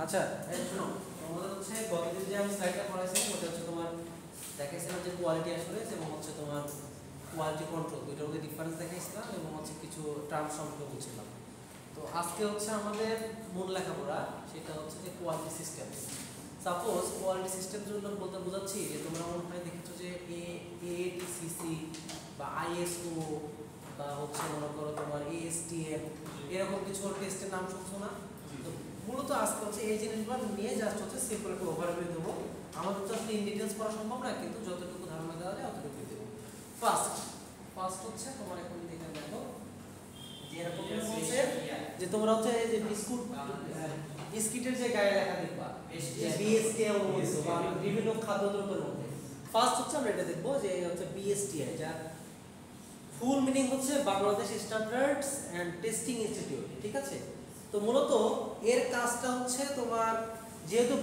আচ্ছা এই শোনো, তোমাদের হচ্ছে গতদিন যে আমি স্লাইডটা পড়াইছিলাম ওটা হচ্ছে তোমার দেখাইছিলাম যে কোয়ালিটি অ্যাসুরেন্স এবং হচ্ছে তোমার কোয়ালিটি কন্ট্রোল দুইটার মধ্যে ডিফারেন্স দেখাইছিলাম এবং হচ্ছে কিছু টার্ম সম্পর্কে বলছিলাম। তো আজকে হচ্ছে আমাদের মূল লেখাপড়া সেটা হচ্ছে যে quality system. Suppose quality system জন্য বলতে বোঝাচ্ছি যে তোমরা মনে হয় দেখেছো যে এডিসিসি বা আইএসও বা হচ্ছে মনে করো তোমার এএসটিএম এরকম কিছু টেস্টের নাম শুনছো না? তো মূলত আজকে হচ্ছে এই জিনিসগুলো নিয়ে জাস্ট হচ্ছে সিম্পল একটা ওভারভিউ দেবো। আমাদের তো আসলে ইন ডিটেলস পড়া সম্ভব না, কিন্তু যতটুকু ধারণা দেওয়া যায় অতটুকুই দেবো। ফার্স্ট হচ্ছে তোমার এখন দেখে দেখো যে এরকম বলছে যে তোমরা হচ্ছে এই যে বিস্কিটের যে গায়ে লেখা দেখবা বিএসটিআই অনুমোদিত বা বিভিন্ন খাদ্যদ্রব্যের মধ্যে ফার্স্ট হচ্ছে আমরা এটা দেখবো যে হচ্ছে বিএসটিআই, যার ফুল মিনিং হচ্ছে Bangladesh standards and testing institute. ঠিক আছে, তো মূলত এর কাজটা হচ্ছে তোমার যেহেতু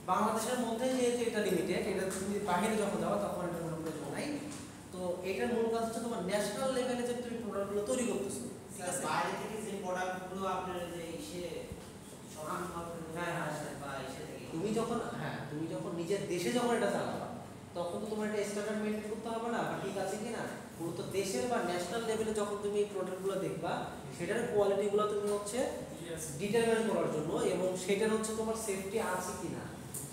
বাংলাদেশের মধ্যে যেহেতু এটা লিমিটেড, এটা তুমি বাইরে যখন যাও তখন এটা কোনো প্রয়োজন নাই। তো এটার মূল কাজ হচ্ছে তোমার ন্যাশনাল লেভেলে যে তুমি প্রোডাক্টগুলো তৈরি করতেছো, ঠিক আছে, বাইরে থেকে যে প্রোডাক্টগুলো আপনার যে এসে তুমি যখন নিজের দেশে যখন এটা চালাবা তখন তো তোমার এটা স্ট্যান্ডার্ড মেইনটেইন করতে হবে না, বা ঠিক আছে কিনা পুরো দেশের বা ন্যাশনাল লেভেলে যখন তুমি এই প্রোডাক্টগুলো দেখবা সেটার কোয়ালিটিগুলো তুমি হচ্ছে ডিটারমাইন করার জন্য এবং সেটার হচ্ছে তোমার সেফটি আছে কিনা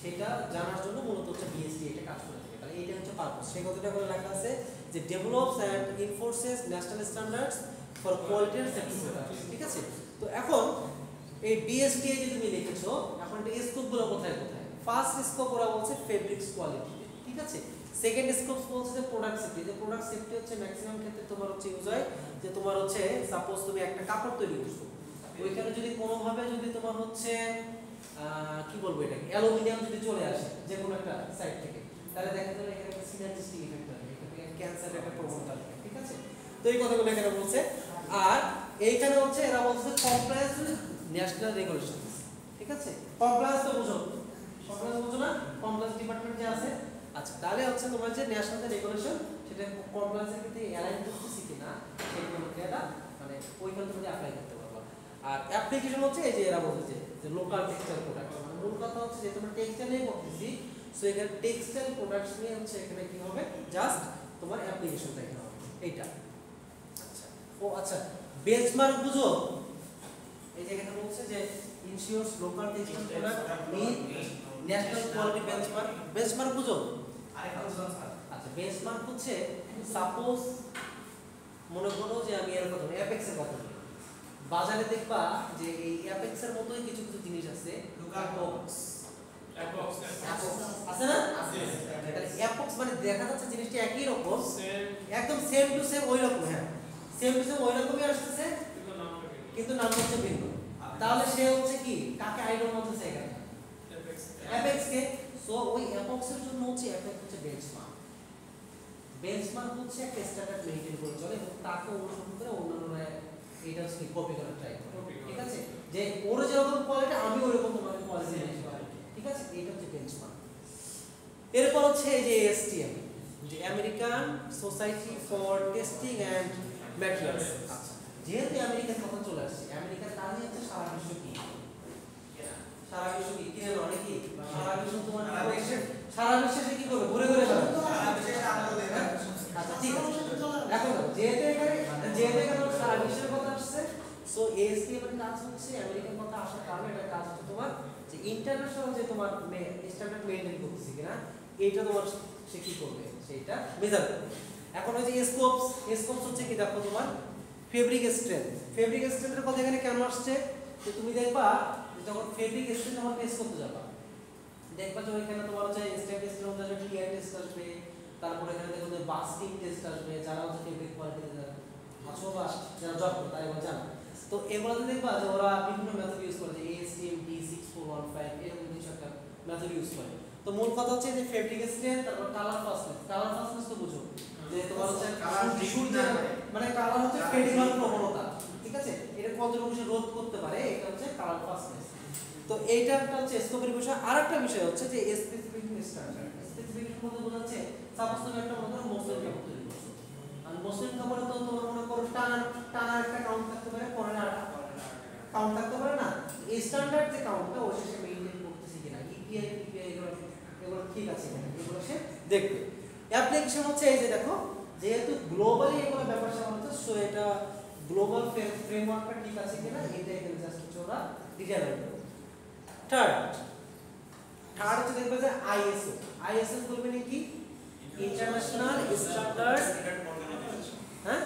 সেটা জানার জন্য মূলত হচ্ছে বিএসটি এটা কাজ করে থাকে। তাহলে এইটা হচ্ছে পারপাস। সেই কথাটা করে লেখা আছে যে develops and enforces national standards for quality and safety products. ঠিক আছে, তো এখন এই বিএসটিআই যে তুমি লিখেছো, এখন এটা স্কোপগুলো কোথায় কোথায়? ফার্স্ট স্কোপ ওরা বলছে ফেব্রিক্স কোয়ালিটি, ঠিক আছে। সেকেন্ড স্কোপ বলছে যে প্রোডাক্ট সেফটি। যে প্রোডাক্ট সেফটি হচ্ছে ম্যাক্সিমাম ক্ষেত্রে তোমার হচ্ছে ইউজ হয় যে তোমার হচ্ছে সাপোজ তুমি একটা কাপড় তৈরি করছো, ওইখানে যদি কোনোভাবে যদি তোমার হচ্ছে কি বলবো এটাকে অ্যালুমিনিয়াম যদি চলে আসে যে কোনো একটা সাইড থেকে, তাহলে দেখা যাবে এখানে একটা সিনার্জিস্টিক ইফেক্ট হবে, এখান থেকে ক্যান্সারের একটা প্রবণতা থাকে। ঠিক আছে, তো এই কথাগুলো এখানে বলছে। আর এইখানে হচ্ছে এরা বলছে কমপ্লায়েন্স উইথ ন্যাশনাল রেগুলেশনস। ঠিক আছে, কমপ্লায়েন্স তো বুঝো, কমপ্লায়েন্স বুঝো না? কমপ্লায়েন্স ডিপার্টমেন্ট যে আছে, আচ্ছা তাহলে হচ্ছে তোমার যে ন্যাশনাল রেগুলেশন সেটা কমপ্লায়েন্সের ক্ষেত্রে অ্যালাইন করতেছি কিনা সেই প্রক্রিয়াটা মানে ওইখানে তুমি অ্যাপ্লাই করতে পারবা। আর অ্যাপ্লিকেশন হচ্ছে এই যে এরা বলছে যে লোকাল টেক্সটাইল প্রোডাক্ট, মানে মূল কথা হচ্ছে যে তোমরা টেক্সটাইল নিয়ে করতেছি, সো এখানে টেক্সটাইল প্রোডাক্টস নিয়ে হচ্ছে এখানে কি হবে জাস্ট তোমার অ্যাপ্লিকেশনটা এখানে হবে এইটা। আচ্ছা ও আচ্ছা, বেঞ্চমার্ক বুঝো? এই যে এখানে বলছে যে ensures local textile product meet national quality benchmark. Benchmark বুঝো? আচ্ছা, বেঞ্চমার্ক হচ্ছে সাপোজ মনে করো যে আমি এর কথা অ্যাপেক্স এর কথা বলি, বাজারে দেখবা যে এই অ্যাপেক্স এর মতোই কিছু কিছু জিনিস আছে, অ্যাপক্স আছে না? অ্যাপক্স মানে দেখা যাচ্ছে জিনিসটা একই রকম, একদম সেম টু সেম ওই রকম, হ্যাঁ সেম টু সেম ওই রকমই আসছে কিন্তু নাম হচ্ছে ভিন্ন। তাহলে সে হচ্ছে কি কাকে আইডল বলতেছে এখানে? অ্যাপেক্স কে। সো ওই অ্যাপক্স এর জন্য হচ্ছে অ্যাপেক্স হচ্ছে বেঞ্চমার্ক। বেঞ্চমার্ক হচ্ছে একটা স্ট্যান্ডার্ড মেইনটেইন করে চলে এবং তাকে অনুসরণ করে অন্যান্যরা এটা হচ্ছে কপি করার ট্রাই করে। ঠিক আছে, যে ওর যেরকম কোয়ালিটি আমি ওরকম তোমাকে কোয়ালিটি দিতে পারি। ঠিক আছে, এটা হচ্ছে বেঞ্চমার্ক। এরপর হচ্ছে এই যে এসটিএম, যে American society for testing and materials. আচ্ছা, যেহেতু আমেরিকার কথা চলে আসছে, আমেরিকার কাজই হচ্ছে সারা বিশ্ব কি কিনে নয় কি সারা বিশ্ব তোমার সারা বিশ্বে কি করবে ঘুরে ঘুরে বেড়াবে সারা বিশ্বে আনন্দ দেবে। আচ্ছা ঠিক আছে, এখন যেহেতু এখানে সারা বিশ্বের কথা আসছে, সো এসটিএম এর কাজ হচ্ছে আমেরিকার কথা আসার কারণে এটা কাজ হচ্ছে তোমার যে ইন্টারন্যাশনাল যে তোমার স্ট্যান্ডার্ড মেইনটেইন করতেছে কিনা এইটা তোমার সে কি করবে সেটা মেজার করবে। এখন ওই যে স্কোপস হচ্ছে কি দেখো তোমার ফেব্রিক স্ট্রেন্থের কথা এখানে কেন আসছে যে তুমি দেখবা যখন ফেব্রিক স্ট্রেন্থ যখন টেস্ট করতে যাবা, দেখবা যে ওইখানে তোমার হচ্ছে স্ট্রেন্থ টেস্টের মধ্যে যে ক্লিয়ার টেস্ট আসবে, তারপর এখানে দেখো যে বাস্টিং টেস্ট আসবে, যারা হচ্ছে ফেব্রিক কোয়ালিটি যারা আছো বা যারা জব করে তারা এগুলো জানো। তো এগুলোতে দেখবা যে ওরা বিভিন্ন মেথড ইউজ করে, যে ASTM D6415 এরকম কিছু একটা মেথড ইউজ করে। তো মূল কথা হচ্ছে যে ফেব্রিক স্ট্রেন্থ, তারপর কালার ফাস্টনেস তো বুঝো যে তোমার হচ্ছে মানে কালার হচ্ছে ফেডিং হওয়ার প্রবণতা। ঠিক আছে, এটা কতটুকু রোধ করতে পারে, এটা হচ্ছে কালার ফাস্টনেস। তো এইটা একটা হচ্ছে স্কোপের বিষয়। আরেকটা বিষয় হচ্ছে যে স্পেসিফিকেশন স্ট্রাকচার। স্পেসিফিকেশন বলতে বোঝাচ্ছে সাপোজ তুমি একটা মনে করো মসলিন কাপড় তৈরি করছো, আর মসলিন কাপড়ে তো তোমার মনে করো টানা একটা কাউন্ট থাকতে পারে, পরে না কাউন্ট থাকতে পারে না। স্ট্যান্ডার্ড যে কাউন্টটা ও সে মেইনটেইন করতেছে কিনা, ইপিআই পিপিআই এগুলো ঠিক আছে কিনা এগুলো সে দেখবে। অ্যাপ্লিকেশন হচ্ছে এই যে দেখো, যেহেতু গ্লোবালি এগুলো ব্যাপার স্যাপার হচ্ছে, সো এটা গ্লোবাল ফ্রেমওয়ার্কটা ঠিক আছে কিনা এটা এখানে জাস্ট হচ্ছে ওরা ডিটারমাইন করবে। থার্ড হচ্ছে দেখবে যে আইএসও। আইএসও বলবে কি? ইন্টারন্যাশনাল স্ট্যান্ডার্ড হ্যাঁ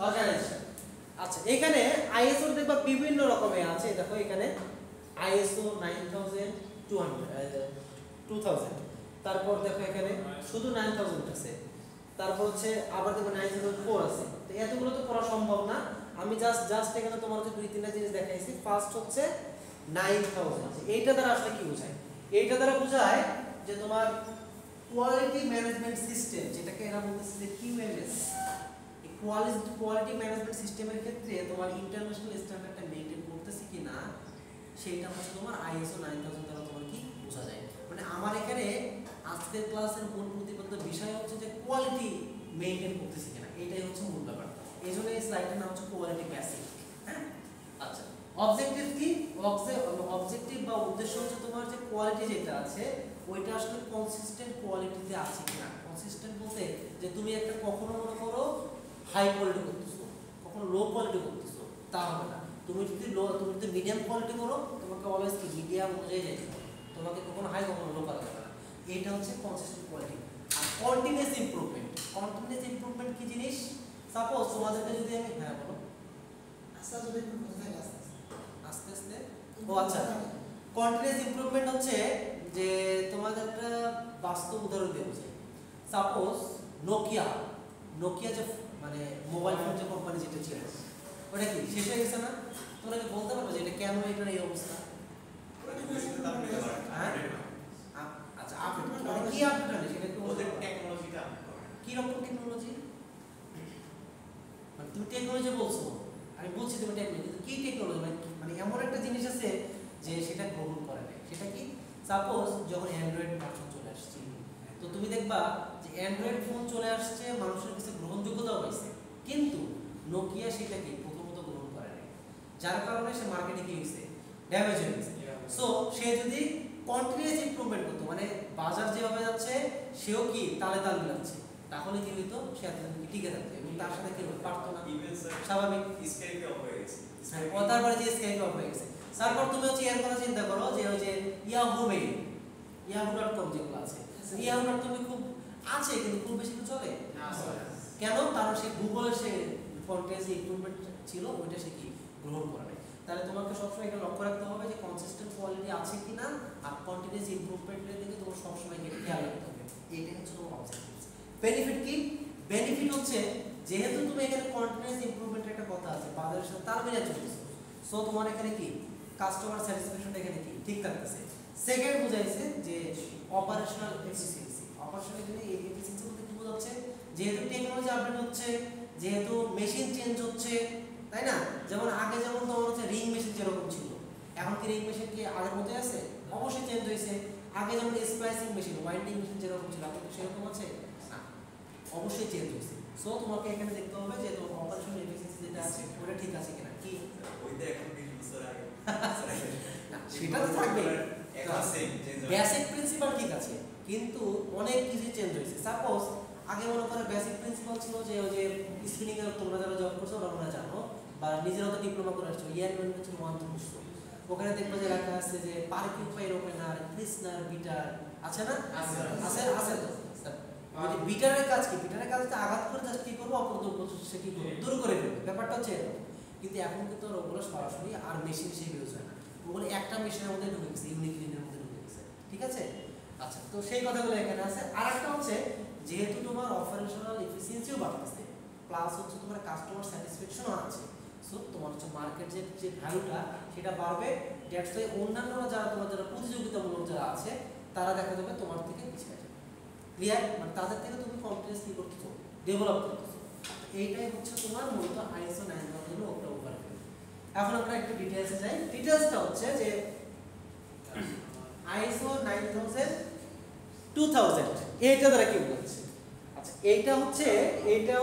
অর্গানাইজেশন। আচ্ছা এখানে আইএসও দেখবা বিভিন্ন রকমের আছে, দেখো এখানে আইএসও 2000, তারপর দেখো এখানে শুধু 9000 আছে, তারপর হচ্ছে আবার দেখো 9004 আছে। তো এতগুলো তো পড়া সম্ভব না, আমি জাস্ট এখানে তোমার হচ্ছে দুই তিনটা জিনিস দেখাইছি। ফার্স্ট হচ্ছে 9000, এইটা দ্বারা আসলে কি বোঝায়? এইটা দ্বারা বোঝায় যে তোমার কোয়ালিটি ম্যানেজমেন্ট সিস্টেম, যেটাকে এরা বলতেছে যে কিউএমএস। এই কোয়ালিটি ম্যানেজমেন্ট সিস্টেমের ক্ষেত্রে তোমার ইন্টারন্যাশনাল স্ট্যান্ডার্ডটা মেইনটেইন করতেছে কিনা সেইটা হচ্ছে তোমার আইএসও 9000 দ্বারা তোমার কি বোঝা যায়। মানে আমার এখানে আজকের ক্লাসের মূল প্রতিপাদ্য বিষয় হচ্ছে যে কোয়ালিটি মেইনটেইন করতেছে কিনা, এটাই হচ্ছে মূল ব্যাপার। এই জন্য এই স্লাইডের নাম হচ্ছে কোয়ালিটি বেসিক। হ্যাঁ আচ্ছা, অবজেক্টিভ কি? অবজেক্টিভ বা উদ্দেশ্য হচ্ছে তোমার যে কোয়ালিটি যেটা আছে ওইটা আসলে কনসিস্টেন্ট কোয়ালিটিতে আছে কিনা। কনসিস্টেন্ট বলতে যে তুমি একটা কখনো মনে করো হাই কোয়ালিটি করতেছো, কখনো লো কোয়ালিটি করতেছো, তা হবে না। তুমি যদি মিডিয়াম কোয়ালিটি করো, তোমাকে অলওয়েজ কি মিডিয়াম অনুযায়ী যাইতে হবে, তোমাকে কখনো হাই কখনো লো করা যাবে না। এইটা হচ্ছে কনসিস্টেন্ট কোয়ালিটি। আর কন্টিনিউয়াস ইমপ্রুভমেন্ট কি জিনিস? সাপোজ তোমাদেরকে যদি আমি হ্যাঁ বলো আস্তে আস্তে আস্তে আস্তে ও আচ্ছা, কন্টিনিউয়াস ইমপ্রুভমেন্ট হচ্ছে যে তোমাদের একটা বাস্তব উদাহরণ দিয়ে বোঝাই। সাপোজ নোকিয়া যে মানে মোবাইল ফোন যে কোম্পানি যেটা ছিল ওটা কি শেষ হয়ে গেছে না? তোমরা কি বলতে পারবে যে এটা কেন এটার এই অবস্থা? আচ্ছা আপডেট মানে কি আপডেট হলো সেটা একটু ওদের টেকনোলজিটা কি রকম টেকনোলজি? মানে তুমি টেকনোলজি বলছো, আমি বলছি তুমি টেকনোলজি, কি টেকনোলজি? মানে এমন একটা জিনিস আছে যে সেটা গ্রহণ করে না। সেটা কি? সাপোজ যখন অ্যান্ড্রয়েড ভার্সন চলে আসছে, তো তুমি দেখবা যে অ্যান্ড্রয়েড ফোন চলে আসছে, মানুষের কাছে গ্রহণযোগ্যতাও পাইছে, কিন্তু নোকিয়া সেটাকে প্রথমত গ্রহণ করে নাই, যার কারণে সে মার্কেটে কি হয়েছে? ড্যামেজ হয়ে গেছে। সো সে যদি কন্টিনিউয়াস ইমপ্রুভমেন্ট করতো, মানে বাজার যেভাবে যাচ্ছে সেও কি তালে তাল মিলাচ্ছে, তাহলে কি হইতো? সে এতদিন টিকে থাকতো এবং তার সাথে কি পারতো না, স্বাভাবিক। তারপরে যে স্কাইপে অফ হয়ে গেছে, তারপর তুমি হচ্ছে এর কথা চিন্তা করো যে ওই যে yahoo.com যেগুলো আছে, yahoo.com খুব আছে কিন্তু খুব বেশি তো চলে না। কেন? কারণ সে গুগলে সে কন্টেন্ট ইমপ্রুভমেন্ট ছিল ওইটা সে কি গ্রহণ করে নাই। তাহলে তোমাকে সবসময় এটা লক্ষ্য রাখতে হবে যে কনসিস্টেন্ট কোয়ালিটি আছে কিনা, আর কন্টিনিউয়াস ইমপ্রুভমেন্টের দিকে তোমার সবসময় খেয়াল রাখতে হবে। এইটাই হচ্ছে তোমার অবজেক্টিভ। বেনিফিট কি? বেনিফিট হচ্ছে যেহেতু তুমি এখানে কন্টিনিউয়াস ইমপ্রুভমেন্টের একটা কথা আছে, বাজারের সাথে তাল মিলিয়ে চলতেছে, সো তোমার এখানে কি কাস্টমার স্যাটিসফ্যাকশনটা এখানে কি ঠিক থাকতেছে। সেকেন্ড বুঝাইছে যে অপারেশনাল এফিসিয়েন্সি। অপারেশনাল এফিসিয়েন্সি বলতে কি বোঝাচ্ছে? যেহেতু টেকনোলজি আপডেট হচ্ছে, যেহেতু মেশিন চেঞ্জ হচ্ছে, তাই না? যেমন আগে যেমন তোমার হচ্ছে রিং মেশিন যেরকম ছিল, এখন কি রিং মেশিন কি আগের মতোই আছে? অবশ্যই চেঞ্জ হয়েছে। আগে যেমন স্প্লাইসিং মেশিন, ওয়াইন্ডিং মেশিন যেরকম ছিল, এখন কি সেরকম আছে? না, অবশ্যই চেঞ্জ হয়েছে। সো তোমাকে এখানে দেখতে হবে যে তোমার অপারেশনাল এফিসিয়েন্সি যেটা আছে ওটা ঠিক আছে কিনা। কি ওইটা এখন 20 বছর আগে না সেটা তো থাকবে, বেসিক প্রিন্সিপাল ঠিক আছে, কিন্তু অনেক কিছু চেঞ্জ হয়েছে। সাপোজ আগে মনে করে বেসিক প্রিন্সিপাল ছিল যে ওই যে স্পিনিং এর, তোমরা যারা জব করছো ওরা জানো, বা নিজের হয়তো ডিপ্লোমা করে আসছো, ইয়ার ম্যানুফ্যাকচারিং 1 থেকে 4, ওখানে দেখবে যে লেখা আছে যে পারকিউপাইর ওপেনার, ক্রিসনার, বিটার আছে না? আছে তো। ওই যে বিটারের কাজ কি? বিটারের কাজটা আঘাত করে জাস্ট কি করবো, অপরদূর সে কি করবে, দূর করে ফেলবে, ব্যাপারটা হচ্ছে এরকম। কিন্তু এখন কিন্তু ওগুলো সরাসরি আর মেশিন হিসেবে ইউজ হয় না, ওগুলো একটা মেশিনের মধ্যে ঢুকে গেছে, ইউনিক লিনের মধ্যে ঢুকে গেছে। ঠিক আছে? আচ্ছা, তো সেই কথাগুলো এখানে আছে। আর একটা হচ্ছে যেহেতু তোমার অপারেশনাল এফিসিয়েন্সিও বাড়তেছে, প্লাস হচ্ছে তোমার কাস্টমার স্যাটিসফ্যাকশনও আছে, সো তোমার হচ্ছে মার্কেট যে ভ্যালুটা সেটা বাড়বে। দ্যাটস ওয়াই অন্যান্য যারা প্রতিযোগিতামূলক যারা আছে তারা দেখা যাবে তোমার থেকে পিছিয়ে যাবে। ক্লিয়ার? মানে তাদের থেকে তুমি কনফিডেন্স কি করতেছো, ডেভেলপ করতেছো। এইটাই হচ্ছে তোমার মূলত আইএসও 9000 এর একটা ওভারভিউ। এখন আমরা একটু ডিটেইলসে যাই। ডিটেইলসটা হচ্ছে যে আইএসও 9000 2000 এইটা দ্বারা কি বলছে? আচ্ছা, এইটা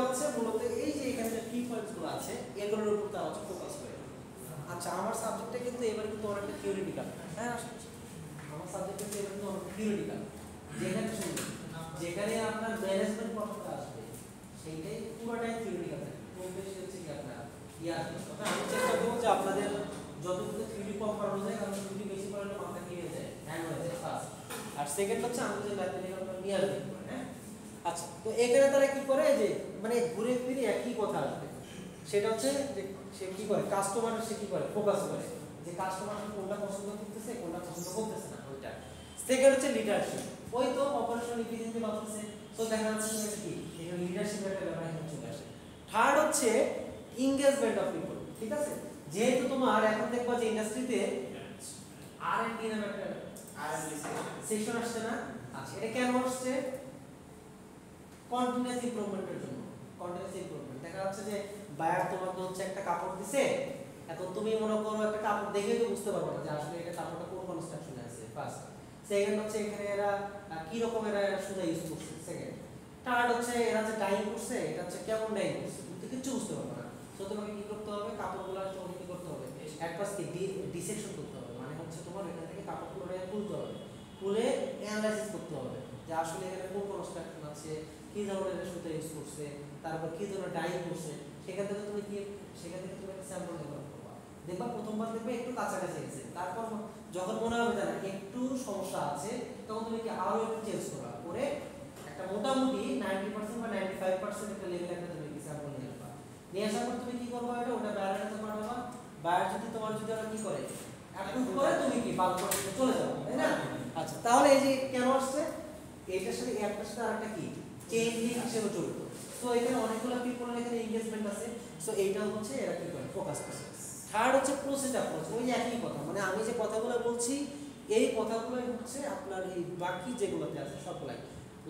হচ্ছে মূলত এই যে এখানে যে কি পয়েন্টসগুলো আছে এগুলোর উপর তারা ফোকাস করে। আচ্ছা আমার সাবজেক্টটা কিন্তু এবার কিন্তু অনেকটা থিওরিটিক্যাল। হ্যাঁ আমার সাবজেক্টটা কিন্তু এবার কিন্তু অনেকটা থিওরিটিক্যাল। যেখানে শুনবেন যেখানে আপনার ম্যানেজমেন্ট কথাটা আসবে সেইটাই পুরোটাই থিওরিটিক্যাল থাকে। খুব বেশি হচ্ছে কি আপনার আমি চেষ্টা করবো যে আপনাদের যতটুকু থিওরি কম করানো যায়, কারণ থিওরি বেশি করালে মাথা কি হয়ে যায়, হ্যাং হয়ে যায় ফার্স্ট। আর সেকেন্ড হচ্ছে আমি যে ম্যাথমেটিক্যাল আপনার নিয়ে আসবেন। হ্যাঁ আচ্ছা, তো এখানে তারা কি করে যে মানে ঘুরে ফিরে একই কথা আসবে। সেটা হচ্ছে যে সে কি করে, কাস্টমার সে কি করে ফোকাস করে যে কাস্টমার কোনটা পছন্দ করতেছে কোনটা পছন্দ করতেছে না ওইটা। সেকেন্ড হচ্ছে লিডারশিপ, ওই তো অপারেশনাল ইফিসিয়েন্সি বাড়তেছে, তো দেখা যাচ্ছে কি এখানে লিডারশিপ একটা ব্যাপার এখানে চলে আসে। থার্ড হচ্ছে এনগেজমেন্ট অফ পিপল। ঠিক আছে, যেহেতু তোমার এখন দেখবা যে ইন্ডাস্ট্রিতে আর&ডি নামে একটা আর&ডি সেকশন আসছে না? আচ্ছা, এটা কেন আসছে? কন্টিনিউয়াস ইমপ্রুভমেন্টের জন্য। কন্টিনিউয়াস ইমপ্রুভমেন্ট, দেখা যাচ্ছে যে বায়ার তোমাকে হচ্ছে একটা কাপড় দিছে, এখন তুমি মনে করো একটা কাপড় দেখেই তো বুঝতে পারবে না যে আসলে এটা কাপড়টা কোন কনস্ট্রাকশনে আছে। ফার্স্ট। সেকেন্ড হচ্ছে এখানে এরা কি রকম এরা সুতা ইউজ করছে। সেকেন্ড। থার্ড হচ্ছে এরা যে ডাইং করছে এটা হচ্ছে কেমন ডাইং করছে, তুমি তো কিছু বুঝতে পারবে না। তো তোমাকে কি করতে হবে, কাপড়গুলো তোমাকে কি করতে হবে, একবার কি ডিসেকশন করতে হবে, মানে হচ্ছে তোমার এখান থেকে কাপড়গুলো তুলতে হবে, তুলে অ্যানালাইসিস করতে হবে যে আসলে এখানে কোন কনস্ট্রাকশন আছে, কি ধরনের সুতা ইউজ করছে, তারপর কি ধরনের ডাই করছে। সেখান থেকে তুমি একটা স্যাম্পল ডেভেলপ করবা। দেখবা প্রথমবার দেখবে একটু কাছাকাছি গেছে, তারপর যখন মনে হবে যে না একটু সমস্যা আছে, তখন তুমি কি আরো একটু চেঞ্জ করবা, করে একটা মোটামুটি 90% বা 95% একটা লেভেল একটা তুমি কি স্যাম্পল নিয়ে আসবা। নিয়ে আসার পর তুমি কি করবা, ওটা বায়ারের কাছে পাঠাবা। বায়ার যদি তোমার যদি ওরা কি করে অ্যাপ্রুভ করে, তুমি কি বাল্ক প্রসেসে চলে যাবে, তাই না? আচ্ছা, তাহলে এই যে কেন আসছে, এইটার সাথে একটার সাথে আরেকটা কি চেইন লিংক হিসেবে জড়িত। সো এখানে অনেকগুলো পিপলের এখানে এনগেজমেন্ট আছে। সো এইটা হচ্ছে এরা কি করে ফোকাস করছে। থার্ড হচ্ছে প্রসেস অ্যাপ্রোচ, ওই একই কথা, মানে আমি যে কথাগুলো বলছি এই কথাগুলোই হচ্ছে আপনার এই বাকি যেগুলোতে আছে সবগুলাই।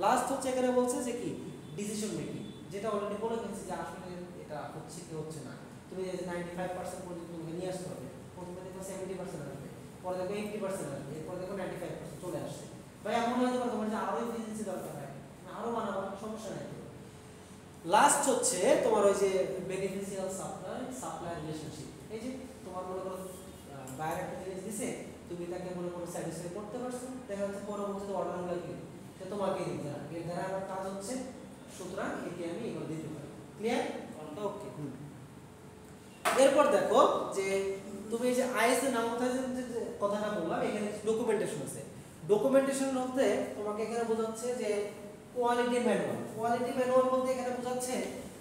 লাস্ট হচ্ছে এখানে বলছে যে কি ডিসিশন মেকিং, যেটা অলরেডি বলে গেছি যে আসলে এটা হচ্ছে কি হচ্ছে না। তুমি 95% পর্যন্ত তোমাকে নিয়ে আসতে হবে, প্রথমে দেখো 70% আসবে, পরে দেখো 80% আসবে, এরপর দেখো 95% চলে আসছে। ভাই এমন হতে পারে তোমার যে আরো এফিসিয়েন্সি দরকার হয়, আরো বানাবার সমস্যা নাই। লাস্ট হচ্ছে তোমার ওই যে বেনিফিশিয়াল সাপ্লাই রিলেশনশিপ। এই যে তোমার মনে করো বায়ার একটা জিনিস দিছে, তুমি তাকে মনে করো স্যাটিসফাই করতে পারছো, দেখা যাচ্ছে পরবর্তীতে অর্ডারগুলো কি সে তোমাকে দিতে হবে, এর দ্বারা আমার কাজ হচ্ছে, সুতরাং এটি আমি এগুলো দিতে পারি। ক্লিয়ার? ওকে। এরপর দেখো যে তুমি এই যে আইএস এর যে কথাটা বললাম, এখানে ডকুমেন্টেশন আছে। ডকুমেন্টেশন বলতে তোমাকে এখানে বোঝাচ্ছে যে কোয়ালিটি ম্যানুয়াল। কোয়ালিটি ম্যানুয়াল বলতে এখানে বোঝাচ্ছে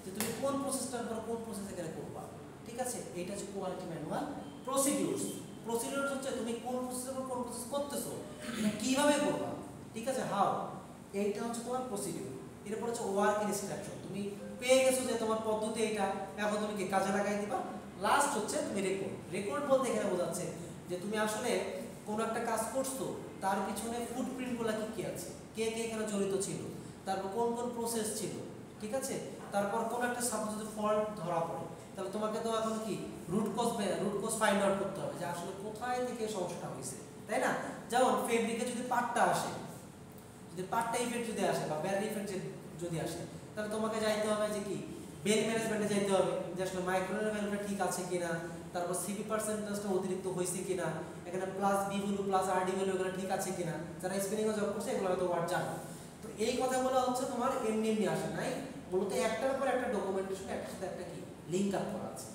যে তুমি কোন প্রসেসটার পর কোন প্রসেস এখানে করবা। ঠিক আছে, এইটা হচ্ছে কোয়ালিটি ম্যানুয়াল। প্রসিডিউরস হচ্ছে তুমি কোন প্রসেসের পর কোন প্রসেস করতেছো, এটা কিভাবে করবা। ঠিক আছে, হাউ, এইটা হচ্ছে তোমার প্রসিডিউর। এরপর হচ্ছে ওয়ার্ক ইনস্ট্রাকশন, তুমি পেয়ে গেছো যে তোমার পদ্ধতি এইটা, এখন তুমি কি কাজে লাগাই দিবা। লাস্ট হচ্ছে তুমি রেকর্ড বলতে এখানে বোঝাচ্ছে যে তুমি আসলে কোন একটা কাজ করছো, তার পিছনে ফুটপ্রিন্টগুলো কি কি আছে, কে কে এখানে জড়িত ছিল, তারপর কোন কোন প্রসেস ছিল। ঠিক আছে, তারপর কোন একটা সাপোজ যদি ফল্ট ধরা পড়ে, তাহলে তোমাকে তো এখন কি রুট কজ ফাইন্ড আউট করতে হবে যে আসলে কোথায় থেকে সমস্যাটা হয়েছে, তাই না? যেমন ফেব্রিকে যদি পাটটা আসে, যদি পাটটা ইফেক্ট যদি আসে বা ব্যার ইফেক্ট যদি আসে, তাহলে তোমাকে যাইতে হবে যে কি বেল ম্যানেজমেন্টে যাইতে হবে যে আসলে মাইক্রোনের ভ্যালুটা ঠিক আছে কিনা, তারপর সিপি পার্সেন্টেজটা অতিরিক্ত হয়েছে কিনা, এখানে plus B value plus RD value এগুলো ঠিক আছে কিনা। যারা স্পেলিংয়ে জব করছে এগুলো হয়তো ওয়ার্ড জানো। তো এই কথাগুলো হচ্ছে তোমার এমনি এমনি আসে নাই, মূলত একটার পর একটা ডকুমেন্টেশন একটার সাথে একটা কি লিঙ্ক আপ করা আছে।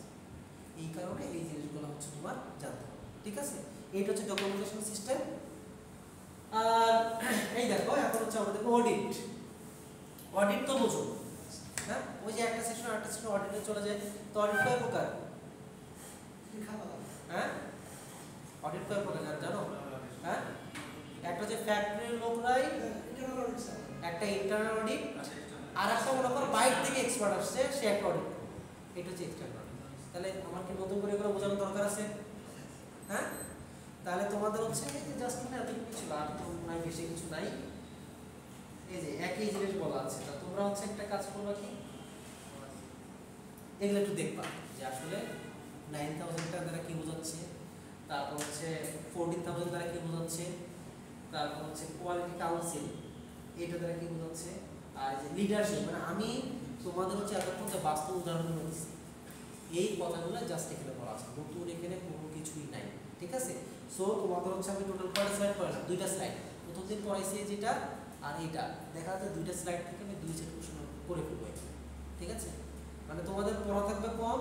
এই কারণে এই জিনিসগুলো হচ্ছে তোমার জানতে হবে। ঠিক আছে, এইটা হচ্ছে ডকুমেন্টেশন সিস্টেম। আর এই দেখো এখন হচ্ছে আমাদের অডিট। অডিট তো বুঝো, হ্যাঁ, ওই যে একটা সেকশন আরেকটা সেকশন অডিটে চলে যায়। তো অডিট কয় প্রকার? হ্যাঁ, অডিট কয় প্রকার জানো? হ্যাঁ, একটা হচ্ছে ফ্যাক্টরির লোকরাই, একটা ইন্টারনাল অডিট, আর একটা মনে করো বাইরে থেকে এক্সপার্ট আসছে সে একটা অডিট। এটা হচ্ছে এক্সটার্নাল অডিট। তাহলে আমার কি নতুন করে এগুলো বোঝানোর দরকার আছে? হ্যাঁ, তাহলে তোমাদের হচ্ছে এই যে জাস্ট মানে এতটুকু ছিল, আর তো নাই বেশি কিছু নাই। এই যে একই জিনিস বলা আছে, তা তোমরা হচ্ছে একটা কাজ করবা কি, এগুলো একটু দেখবা যে আসলে 9000 টাকা দ্বারা কি বোঝাচ্ছে, তারপর হচ্ছে 14000 দ্বারা কি বোঝাচ্ছে, তারপর হচ্ছে কোয়ালিটি কাউন্সিল এটা দ্বারা কি বোঝাচ্ছে, আর যে লিডারশিপ, মানে আমি তোমাদের হচ্ছে এতক্ষণ যে বাস্তব উদাহরণ দিচ্ছি এই কথাগুলো জাস্ট এখানে বলা আছে, নতুন এখানে কোনো কিছুই নাই, ঠিক আছে। সো তোমাদের হচ্ছে আমি টোটাল কয়টা স্লাইড পড়ালাম, 2টা স্লাইড। প্রথম দিন পড়াইছি যেটা আর এইটা, দেখা যাচ্ছে 2টা স্লাইড থেকে আমি 2 সেট কোশ্চেন করে ফেলবো, ঠিক আছে। মানে তোমাদের পড়া থাকবে কম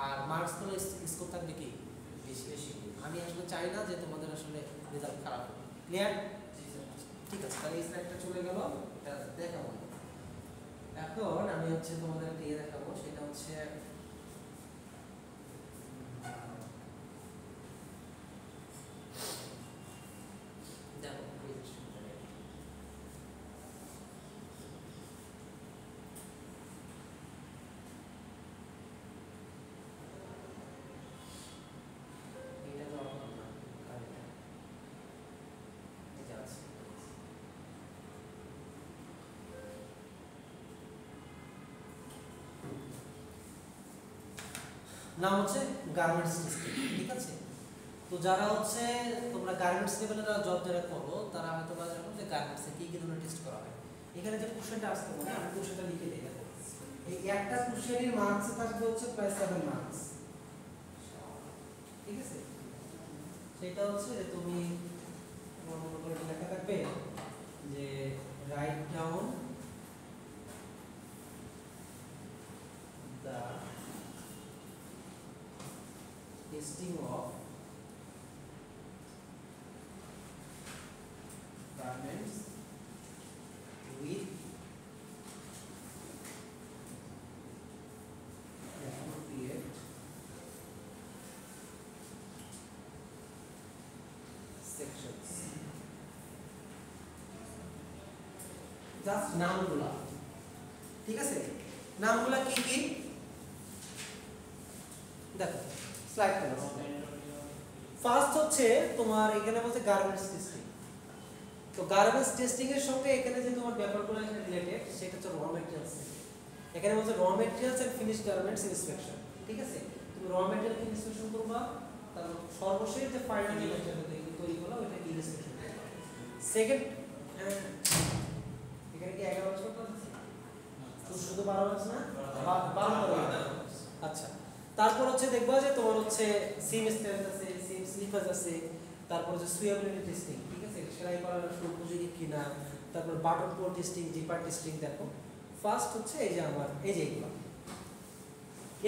আর মার্কস গুলো স্কোর থাকবে কি বেশি বেশি। আমি আসলে চাই না যে তোমাদের আসলে রেজাল্ট খারাপ হবে, ক্লিয়ার? ঠিক আছে, তাহলে এই স্লাইডটা চলে গেল, এটা দেখাবো। এখন আমি হচ্ছে তোমাদের দিয়ে দেখাবো, সেটা হচ্ছে দেখো এটা তো আমার না, আর এটা আছে। নাম হচ্ছে গার্মেন্টস টেস্টিং, ঠিক আছে। তো যারা হচ্ছে তোমরা গার্মেন্টস লেভেলে যারা জব যারা করো তারা হয়তো বা জানো যে গার্মেন্টসে কি কি ধরনের টেস্ট করা হয়। এখানে যে কোশ্চেনটা আসতে পারে আমি কোশ্চেনটা লিখে দিই, দেখো এই একটা কোশ্চেনের মার্কস থাকবে হচ্ছে প্রায় 7 মার্কস, ঠিক আছে। সেটা হচ্ছে যে তুমি মনে করে লেখা থাকবে যে write down the testing of garments with appropriate sections, just নামগুলা, ঠিক আছে। নামগুলা কি কি দেখো স্লাইড করো। ফার্স্ট হচ্ছে তোমার এখানে বলছে গার্মেন্টস টেস্টিং। তো গার্মেন্টস টেস্টিং এর সঙ্গে এখানে যে তোমার ব্যাপারগুলো এখানে রিলেটেড সেটা হচ্ছে র ম্যাটেরিয়ালস। এখানে বলছে raw materials and finish garments inspection, ঠিক আছে। তুমি র ম্যাটেরিয়াল ইন্সপেকশন করবা, তারপর সর্বশেষ যে ফাইনাল যে ম্যাটেরিয়াল তৈরি করলা ওটা ইন্সপেকশন করবা। সেকেন্ড এখানে কি 11 বছর আছে তো শুধু 12 বছর না 12 আচ্ছা। তারপর হচ্ছে দেখবা যে তোমার হচ্ছে সিম স্ট্রেন্থ আছে, সিম স্লিপার্স আছে, তারপর হচ্ছে সুয়েবিলিটি টেস্টিং, ঠিক আছে, সেলাই করার উপযোগী কিনা, তারপর বাটন পোর টেস্টিং, জিপার টেস্টিং। দেখো ফার্স্ট হচ্ছে এই যে আমার এই যে এগুলো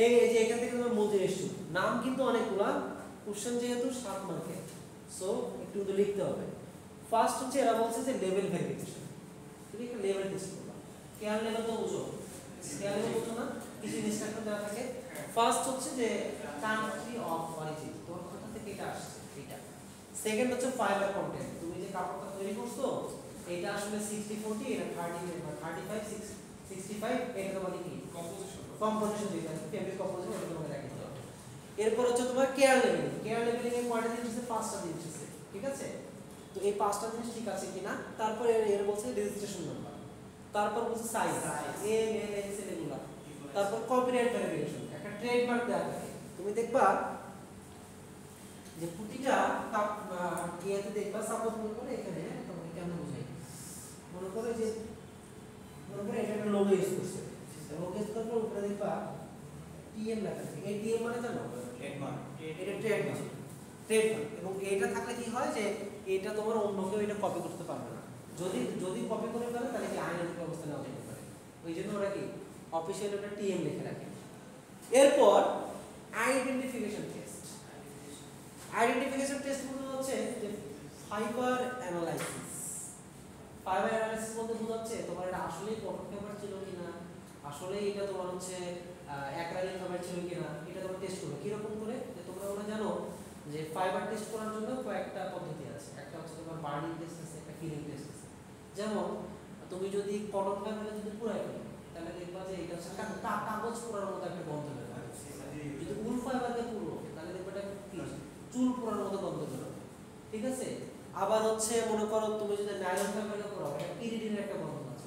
এই যে এখান থেকে তোমার মূল জিনিস নাম কিন্তু অনেকগুলা, কোশ্চেন যেহেতু 7 মার্কের সো একটু তো লিখতে হবে। ফার্স্ট হচ্ছে এরা বলছে যে লেভেল ভেরিফিকেশন, তুমি একটা লেভেল টেস্ট করবা। কেয়ার লেভেল তো বুঝো, কেয়ার লেভেল বুঝো না, কিছু ইনস্ট্রাকশন দেওয়া থাকে। ফার্স্ট হচ্ছে যে কান্ট্রি অফ অরিজিন, তোমার কোথা থেকে এটা আসছে এটা। সেকেন্ড হচ্ছে ফাইবার কন্টেন্ট, তুমি যে কাপড়টা তৈরি করছো এটা আসলে 60-40 এটা 30 বা 35 65 এটা তোমাদের কি কম্পোজিশন দিতে হবে, ফেব্রিক কম্পোজিশন এটা তোমাদের রাখতে হবে। এরপর হচ্ছে তোমার কেয়ার লেভেলিং, কেয়ার লেভেলিং এর কয়টা জিনিস আছে, 5টা জিনিস আছে, ঠিক আছে। তো এই 5টা জিনিস ঠিক আছে কিনা, তারপর এর বলছে রেজিস্ট্রেশন নাম্বার, তারপর বলছে সাইজ এম এল এক্সেল এগুলা, তারপর কপিরাইট ভেরিফিকেশন, একটা ট্রেডমার্ক দেওয়া থাকে। তুমি দেখবা যে প্রতিটা ইয়েতে দেখবা, সাপোজ মনে করে এখানে তোমাকে কেমন বোঝাই, মনে করে যে মনে করে এটা একটা লোগো ইউজ করছে, লোগো ইউজ করার পর উপরে দেখবা টিএম লেখা থাকে। এই টিএম মানে জানো ট্রেডমার্ক, এটা ট্রেডমার্ক, ট্রেডমার্ক। এবং এটা থাকলে কি হয় যে এটা তোমার অন্য কেউ এটা কপি করতে পারবে না, যদি যদি কপি করে ফেলে তাহলে কি আইনানুগ ব্যবস্থা নেওয়া যেতে পারে। ওই জন্য ওরা কি অফিসিয়াল একটা টিএম লিখে রাখে। এরপর আইডেন্টিফিকেশন টেস্ট, আইডেন্টিফিকেশন টেস্ট বলতে হচ্ছে যে ফাইবার অ্যানালাইসিস। ফাইবার অ্যানালাইসিস বলতে বোঝাচ্ছে তোমার এটা আসলেই কটন ফাইবার ছিল কিনা, আসলে এটা তোমার হচ্ছে অ্যাক্রাইলিক ফাইবার ছিল কিনা, এটা তোমরা টেস্ট করবে। কিরকম করে, যে তোমরা ওরা জানো যে ফাইবার টেস্ট করার জন্য কয়েকটা পদ্ধতি আছে। একটা হচ্ছে তোমার বার্নিং টেস্ট আছে, একটা ফিলিং টেস্ট আছে। যেমন তুমি যদি কটন ফাইবারে যদি পুরাই ফেলো তাহলে দেখবা যে এটা হচ্ছে কাগজ পোড়ার মতো একটা গন্ধ বের হয়। যদি উল ফাইবারকে পুরো তাহলে দেখবা এটা কি চুল পোড়ার মতো গন্ধ বের হবে, ঠিক আছে। আবার হচ্ছে মনে করো তুমি যদি নাইলন ফাইবারকে পোড়াও এটা ইরিডিনের একটা গন্ধ আছে,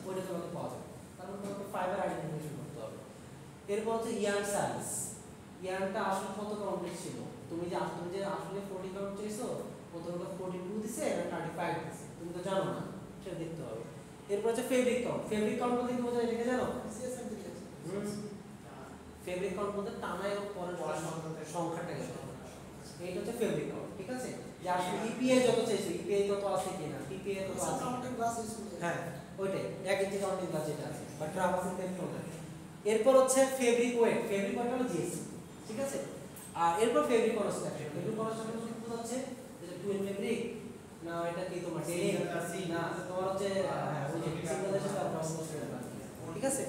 ওইটা তোমাকে পাওয়া যাবে, কারণ তোমাকে ফাইবার আইডেন্টিফিকেশন করতে হবে। এরপর হচ্ছে ইয়ার্ন সাইজ, ইয়ার্নটা আসলে কত কমপ্লিট ছিল, তুমি যে আসলে 40 কাউন্ট চাইছো ও তোমাকে 42 দিছে না 35 দিছে, তুমি তো জানো না, সেটা দেখতে হবে। এরপর হচ্ছে ফেব্রিক কাউন্ট, ফেব্রিক কাউন্ট বলতে কি বোঝায় এটা জানো, ফেব্রিক কাউন্ট বলতে টানা এবং পরের সংখ্যাটাকে এইটা হচ্ছে ফেব্রিক কাউন্ট, ঠিক আছে? যে আসলে ইপিআই যত চাইছে, ইপিআই তত আছে কিনা, পিপিআই তত আছে কিনা। হ্যাঁ ওইটাই 1 ইঞ্চি কাউন্টিং গ্লাস যেটা আছে বা ড্রাম আছে তেমন। এরপর হচ্ছে ফেব্রিক ওয়েট, ফেব্রিক ওয়েট হলো জিএস, ঠিক আছে? আর এরপর ফেব্রিক কনস্ট্রাকশন, ফেব্রিক কনস্ট্রাকশন কি বোঝাচ্ছে? এটা টুয়েল ফেব্রিক না, এটা কি তোমার ডেনিম না, তোমার হচ্ছে হ্যাঁ ওই যে সিঙ্গেলের সাথে আপনারা ঠিক আছে?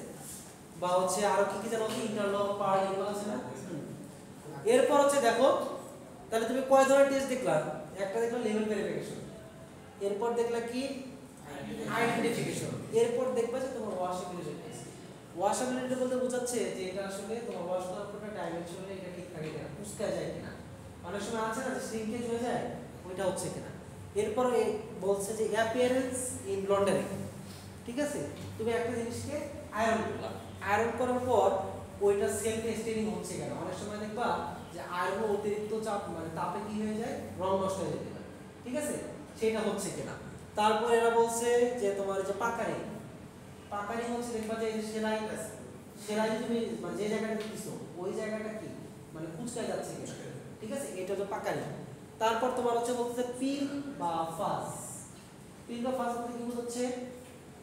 বা হচ্ছে আরো কি কি জানো, ইন্টারলক পার্ট এগুলো আছে না। এরপর হচ্ছে দেখো, তাহলে তুমি কয় ধরনের টেস্ট দেখলা? একটা দেখলা লেভেল ভেরিফিকেশন, এরপর দেখলা কি আইডেন্টিফিকেশন, এরপর দেখবা যে তোমার ওয়াশেবিলিটি টেস্ট। ওয়াশেবিলিটি বলতে বোঝাচ্ছে যে এটা আসলে তোমার ওয়াশ করার পর ডাইমেনশনে এটা ঠিক থাকে কিনা, কুচকা যায় কিনা, অনেক সময় আছে না যে শ্রিঙ্কেজ হয়ে যায়, ওইটা হচ্ছে কিনা। এরপর বলছে যে অ্যাপিয়ারেন্স ইন লন্ডারিং, ঠিক আছে? তুমি একটা জিনিসকে আয়রন করলা, আয়রন করার পর ওইটা সেলফ স্টেনিং হচ্ছে কেন। অনেক সময় দেখবা যে আয়রন অতিরিক্ত চাপ মানে তাপে কি হয়ে যায়, রং নষ্ট হয়ে যেতে পারে, ঠিক আছে? সেটা হচ্ছে কিনা। তারপর এরা বলছে যে তোমার যে পাকারি, পাকারি হচ্ছে দেখবা যে সেলাই, সেলাই তুমি মানে যে জায়গাটা দিছো ওই জায়গাটা কি মানে কুচকায় যাচ্ছে কিনা, ঠিক আছে? এটা হচ্ছে পাকারি। তারপর তোমার হচ্ছে বলতে পিল বা ফাজ, পিল বা ফাজ বলতে কি বোঝাচ্ছে?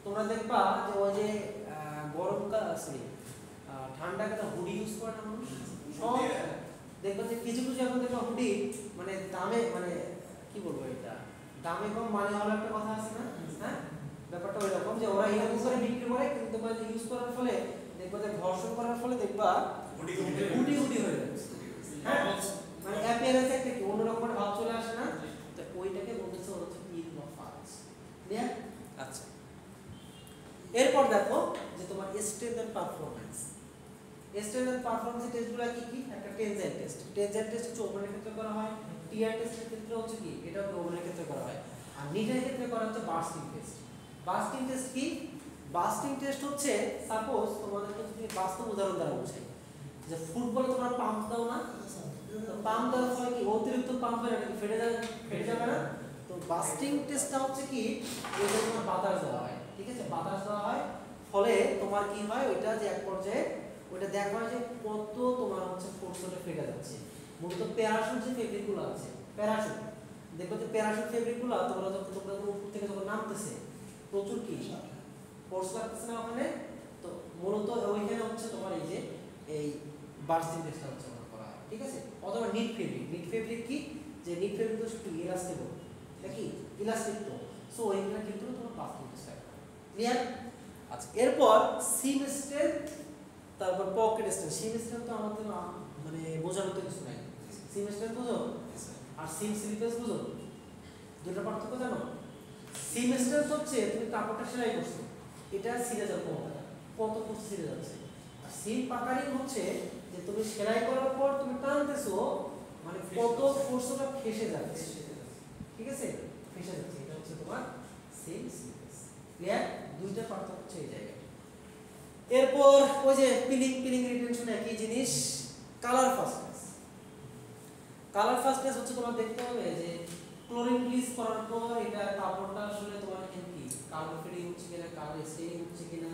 তোমরা দেখবা যে ওই যে গরমকাল সরি ঠান্ডাকালে হুডি ইউজ করে না মানুষ, সব দেখবা যে কিছু কিছু এখন দেখবা হুডি মানে দামে মানে কি বলবো, এটা দামে কম মানে হলো একটা কথা আছে না, হ্যাঁ? ব্যাপারটা ওই রকম যে ওরা এরকম করে বিক্রি করে, কিন্তু মানে ইউজ করার ফলে দেখবা যে ঘর্ষণ করার ফলে দেখবা হুডি হুডি হয়ে যাচ্ছে, হ্যাঁ? মানে অ্যাপিয়ারেন্স একটা কি অন্যরকম একটা ভাব চলে আসে না, তো ওইটাকে বলতেছে ওরা হচ্ছে পিল বা ফাজ, ক্লিয়ার? আচ্ছা, এরপর দেখো যে তোমার strength and performance. Strength and performance টেস্টগুলো কি কি? একটা টেনজাইল টেস্ট, টেনজাইল টেস্ট হচ্ছে ওভেনের ক্ষেত্রে করা হয়, টিআর টেস্টের ক্ষেত্রে হচ্ছে কি এটা ওভেনের ক্ষেত্রে করা হয়, আর নিটের ক্ষেত্রে করা হচ্ছে বার্স্টিং টেস্ট। বার্স্টিং টেস্ট কি? বার্স্টিং টেস্ট হচ্ছে সাপোজ তোমাদেরকে যদি বাস্তব উদাহরণ দ্বারা বোঝাই, যে ফুটবলে তোমরা পাম্প দাও না, তো পাম্প দেওয়ার ফলে কি অতিরিক্ত পাম্প হয়ে নাকি ফেটে যাবে না? তো বার্স্টিং টেস্টটা হচ্ছে কি ওইটা তোমার বাতাস দেওয়া হয়, ঠিক আছে? বাতাস দেওয়া হয় ফলে তোমার কি হয় ওইটা যে এক পর্যায়ে ওইটা দেখা হয় যে কত তোমার হচ্ছে ফোর্সটা ফেটে যাচ্ছে। মূলত প্যারাশুট যে ফেব্রিকগুলো আছে, প্যারাশুট দেখবে যে প্যারাশুট ফেব্রিকগুলো তোমরা উপর থেকে যখন নামতেছে প্রচুর কি ফোর্স লাগতেছে না ওখানে, তো মূলত ওইখানে হচ্ছে তোমার এই যে এই বার্স্টিং টেস্টটা হচ্ছে আমার করা হয়, ঠিক আছে? অথবা নিট ফেব্রিক, নিট ফেব্রিক কি যে নিট ফেব্রিক তো একটু ইলাস্টিক নাকি, ইলাস্টিক তো, সো ওইখানে কিন্তু তোমার বার্স্টিং টেস্টটা ক্লিয়ার। আচ্ছা, এরপর সিম স্ট্রেংথ, তারপর পকেট স্ট্রেংথ। সিম স্ট্রেংথ তো আমাদের মানে বোঝানোর তো কিছু নাই, সিম স্ট্রেংথ বুঝো আর সিম স্লিপেজ বুঝো, দুটো পার্থক্য জানো? সিম স্ট্রেংথ হচ্ছে তুমি কাপড়টা সেলাই করছো, এটা ছিঁড়ে যাবে কত ফোর্স ছিঁড়ে যাচ্ছে। আর সিম পাকারিং হচ্ছে যে তুমি সেলাই করার পর তুমি টানতেছো মানে কত ফোর্সটা ফেসে যাচ্ছে, ঠিক আছে? ফেসে যাচ্ছে, এটা হচ্ছে তোমার সিম স্লিপেজ, ক্লিয়ার? দুইটা পার্থক্য হচ্ছে এই জায়গায়। এরপর ওই যে পিলিং রিটেনশন একই জিনিস। কালার ফাস্টনেস, কালার ফাস্টনেস হচ্ছে তোমার দেখতে হবে যে ক্লোরিন ব্লিচ করার পর এটা কাপড়টা আসলে তোমার কি কালার ফেডিং হচ্ছে কিনা, কালার স্টেইনিং হচ্ছে কিনা।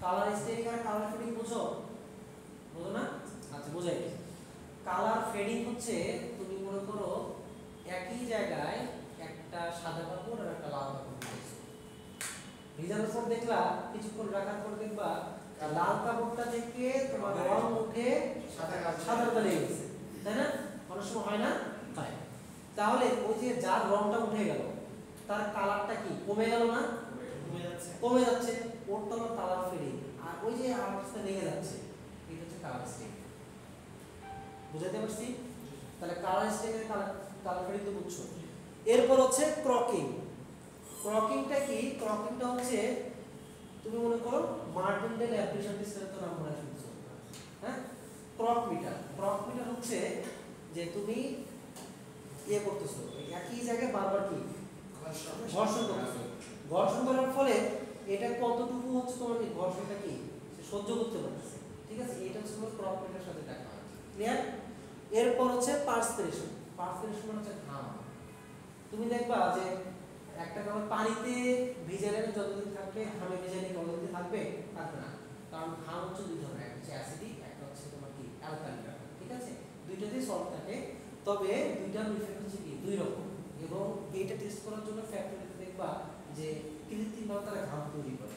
কালার স্টেইনিং আর কালার ফেডিং বুঝো না? আচ্ছা বোঝাই। কালার ফেডিং হচ্ছে তুমি মনে করো একই জায়গায় একটা সাদা কাপড় আর একটা লাল কাপড় দিয়েছো, ভিজানোর পর দেখলা কিছুক্ষণ রাখার পর দেখবা লাল কাপড়টা থেকে তোমার রং উঠে সাদাটা লেগে গেছে, তাই না? অনেক সময় হয় না? হয়। তাহলে ওই যে যার রংটা উঠে গেল তার কালারটা কি কমে গেল না? কমে যাচ্ছে, ওর তো আমার কালার ফেডিং, আর ওই যে আস্তে লেগে যাচ্ছে এটা হচ্ছে কালার স্টেইন। বুঝাতে পারছি? তাহলে কালার স্টেইনের কালার ফেডিং তো বুঝছো। এরপর হচ্ছে ক্রকিং। ক্রকিংটা কি? ক্রকিংটা হচ্ছে তুমি মনে করো মার্টিনডেল অ্যাপ্লিকেশন টেস্টের তো নাম মনে শুনছো, হ্যাঁ? ক্রক মিটার, ক্রক মিটার হচ্ছে যে তুমি ইয়ে করতেছো একই জায়গায় বারবার কি ঘর্ষণ করতেছো, ঘর্ষণ করার ফলে এটা কতটুকু হচ্ছে তোমার এই ঘর্ষণটা কি সহ্য করতে পারতেছে, ঠিক আছে? এটা হচ্ছে তোমার ক্রক মিটারের সাথে দেখা হয়, ক্লিয়ার? এরপর হচ্ছে পার্সপিরেশন। পার্সপিরেশন মানে হচ্ছে ঘাম। তুমি দেখবা যে একটা কাপড় পানিতে ভিজালে যতদিন থাকবে, ঘামে ভিজালে কতদিন থাকবে? থাকবে না, কারণ ঘাম হচ্ছে দুই ধরনের, একটা হচ্ছে অ্যাসিডিক, একটা হচ্ছে তোমার কি অ্যালকালি, ঠিক আছে? দুইটাতেই সল্ট থাকে, তবে দুইটার ইফেক্ট হচ্ছে কি দুই রকম। এবং এইটা টেস্ট করার জন্য ফ্যাক্টরিতে দেখবা যে কৃত্রিমভাবে তারা ঘাম তৈরি করে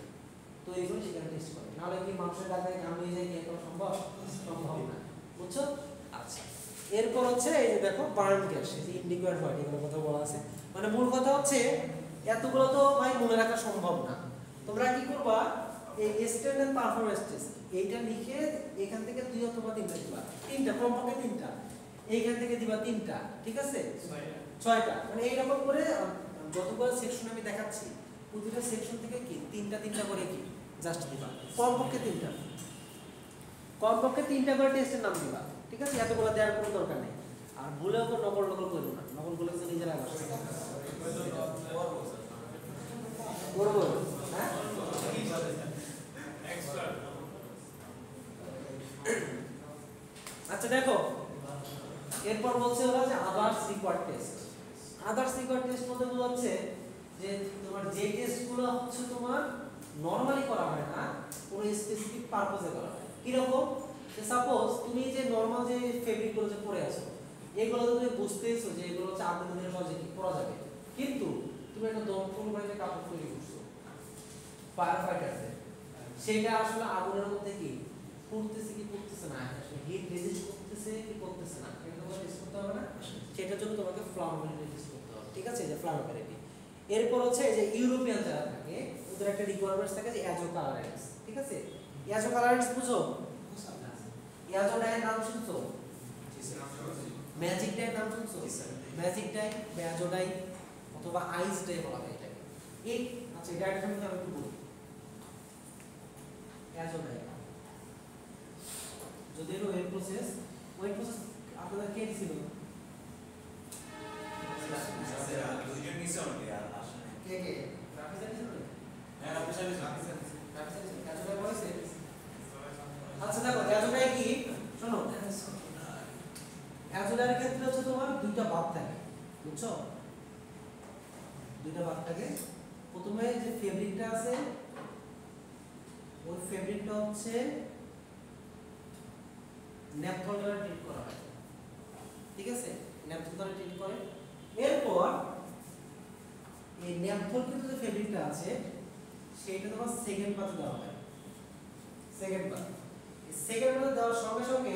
সেখানে টেস্ট করে, নাহলে কি মানুষের গায়ে ঘাম নিয়ে যায় কি এটা সম্ভব? সম্ভব না, বুঝছো? আচ্ছা, এরপর হচ্ছে এই যে দেখো বার্ন গ্যাস, এই যে ইন্ডিগো আর হোয়াইট এগুলোর কথা বলা আছে। মানে মূল কথা হচ্ছে এতগুলো তো ভাই মনে রাখা সম্ভব না। তোমরা কি করবা, এই স্ট্যান্ডার্ড পারফরম্যান্স টেস্ট এইটা লিখে এখান থেকে 2 অথবা 3টা দিবা, 3টা কমপক্ষে 3টা, এইখান থেকে দিবা 3টা, ঠিক আছে? 6টা, মানে এইরকম করে যতগুলো সেকশন আমি দেখাচ্ছি প্রতিটা সেকশন থেকে কি 3টা করে কি জাস্ট দিবা, কমপক্ষে 3টা, কমপক্ষে 3টা করে টেস্টের নাম দিবা, ঠিক আছে? এতগুলো দেওয়ার কোনো দরকার নেই। আর ভুলেও তো নকল করো না, নকল করলে তো নিজেরা আসবে করবো, হ্যাঁ? আচ্ছা দেখো, এরপর বলছে ওরা যে others required test. Others required test বলতে বোঝাচ্ছে যে তোমার যে টেস্টগুলো হচ্ছে তোমার নরমালি করা হয় না, কোনো স্পেসিফিক পারপোজে করা হয়। কিরকম? যে সাপোজ তুমি যে নরমাল যে ফেব্রিকগুলো যে পরে আছো, এগুলো তো তুমি বুঝতেইছো যে এগুলো হচ্ছে আগুনের সহজে কি করা যাবে, কিন্তু তুমি একটা দমকল বাহিনীর কাপড় তৈরি করছো ফায়ার ফাইটারদের, সেটা আসলে আগুনের মধ্যে কি পুড়তেছে কি পুড়তেছে না, আসলে হিট রেজিস্ট করতেছে কি করতেছে না, এটা তোমাকে টেস্ট করতে হবে না? সেটার জন্য তোমাকে ফ্লামেবিলিটি টেস্ট করতে হবে, ঠিক আছে? যে ফ্লামেবিলিটি। এরপর হচ্ছে যে ইউরোপিয়ান যারা থাকে ওদের একটা রিকোয়ারমেন্টস থাকে যে অ্যাজো কালারেন্স, ঠিক আছে? অ্যাজো কালারেন্স বুঝো? অ্যাজো ডাইয়ের নাম শুনছো? ম্যাজিক ডাইয়ের নাম শুনছো? ম্যাজিক ডাই, অ্যাজো ডাই অথবা আইস ডাই বলা হয় এটাকে। এই আচ্ছা এটা একটা আমি একটু বলি। অ্যাজো ডাই যদি এর ওয়েব প্রসেস আপনাদের কে ছিল? দুইজন নিচে অনেক আর আসে না। কে রাফি জানি ছিল? হ্যাঁ আপনি জানেন রাফি জানি অ্যাজো ডাই বলেছে? আচ্ছা দেখো অ্যাজো ডাই কি, শোনো, অ্যাজো ডাইয়ের ক্ষেত্রে হচ্ছে তোমার দুইটা ভাগ থাকে, বুঝছো? দুইটা ভাগ থাকে। প্রথমে যে ফেব্রিকটা আছে ওই ফেব্রিকটা হচ্ছে ন্যাপথল দ্বারা ট্রিট করা হয়, ঠিক আছে? ন্যাপথল দ্বারা ট্রিট করে। এরপর এই ন্যাপথল কিন্তু যে ফেব্রিকটা আছে সেটা তোমার সেকেন্ড পাতে দেওয়া হয়, সেকেন্ড পাত। সেকেন্ড পাতে দেওয়ার সঙ্গে সঙ্গে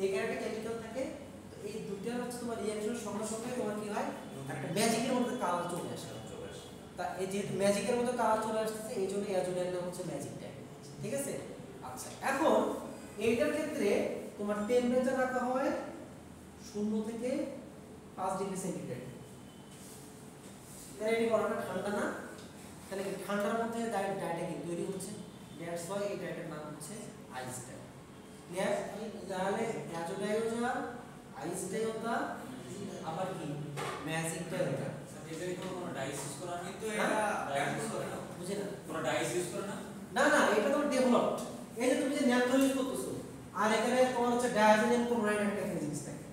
এখানে একটা কেমিক্যাল থাকে, তো এই দুইটার হচ্ছে তোমার রিঅ্যাকশনের সঙ্গে সঙ্গে তোমার কি হয়, একটা ম্যাজিকের মধ্যে কালার চলে আসে। তা এই যেহেতু ম্যাজিকের মতো কালার চলে আসছে এই জন্য অ্যাজোডাইয়ের নাম হচ্ছে ম্যাজিক ডাই, ঠিক আছে? আচ্ছা এখন এইটার ক্ষেত্রে তোমার টেম্পারেচার রাখা হয় 0 থেকে 5 ডিগ্রি সেন্টিগ্রেড। তাহলে এটি করাটা ঠান্ডা না, তাহলে ঠান্ডার মধ্যে ডাইটা কি তৈরি হচ্ছে, দ্যাটস ওয়াই এই ডাইটার নাম হচ্ছে আইস ডাই। ক্লিয়ার? তাহলে অ্যাজোডাইও যা, আইস ডাইও তা, আবার কি ম্যাজিক ডাইও তা। এটাই তো কোনো ডাইস ইউজ করা নেই তো, হ্যাঁ? এটা ডাইস করে না, বুঝে না? কোনো ডাইস ইউজ করে না। না এটা তো ডেভেলপড। এই যে তুমি যে ন্যাপথল ইউজ করতেছো আর এখানে তোমার হচ্ছে ডায়াজোনিয়াম ক্লোরাইড একটা জিনিস থাকে,